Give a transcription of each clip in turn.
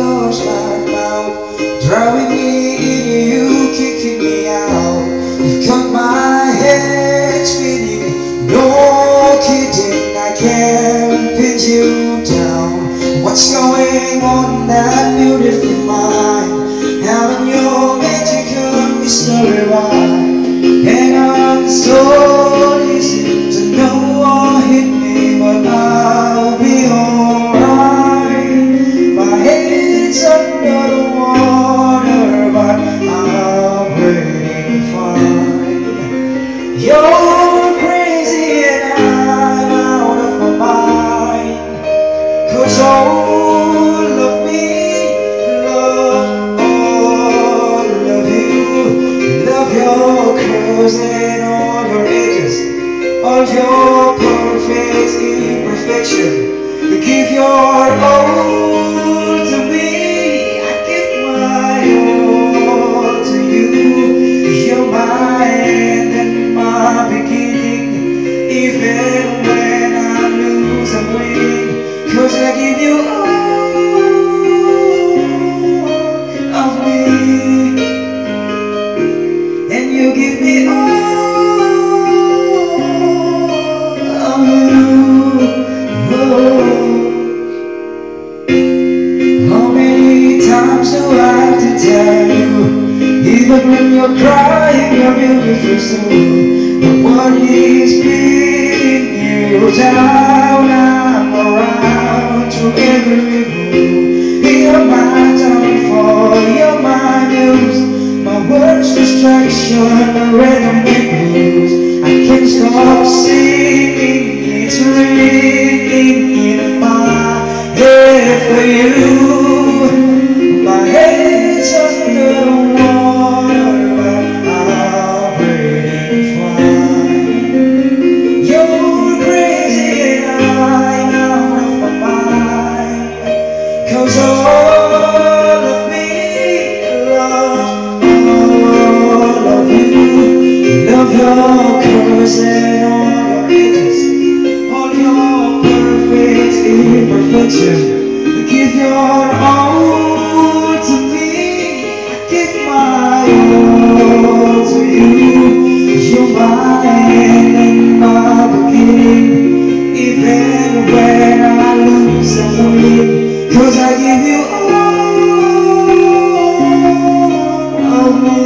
your smart mouth, drowning me in you, kicking me out. You've got my head spinning, no kidding, I can't pin you down. What's going on in that beautiful mind? Haven't your magic mystery ride? And I'm so easy to know what hit me, but I'll be alright. My head's under the water, but I'm pretty fine. You're crazy and I'm out of my mind, 'cause all of me love all of you. Love your curves and all your edges, all your perfect imperfection. You give your all to me, I give my all to you. You're my end and my beginning, even when I lose and win, 'cause I give you all of me, and you give me all of you. How many times do I have to tell you, even when you're crying, you're beautiful soul? But what is beating you down? I'm around through every move. You're my downfall, you're my muse, my worst distraction, the rhythm and blues. I can't stop singing, it's ringing in my head for you. My head's under the water, but I'm pretty fine. You're crazy and I'm out of my mind, 'cause all of me love all of you. Love your curves and all your edges, all your perfect imperfection. Give your all to me, I give my all to you. You're my end and my beginning, even when I lose and win, 'cause I give you all of me,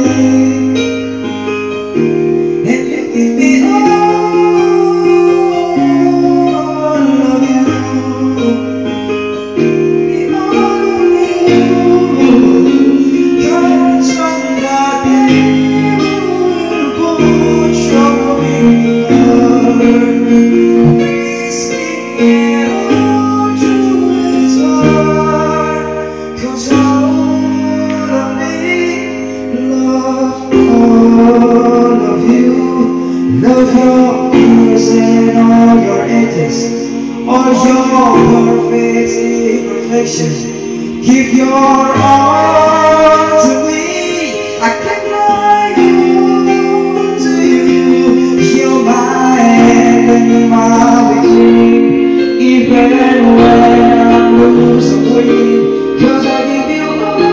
and you give me all of you. Love your curves and all your edges, all your perfect imperfection. Give your all to me, I give my all to you. You're my end and my beginning, even when I lose and win, 'cause I give you all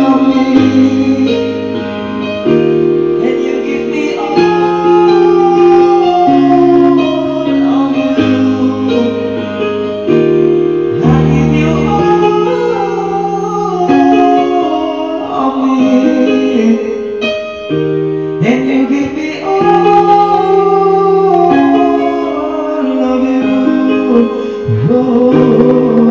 of me. And you give me all of you. Oh.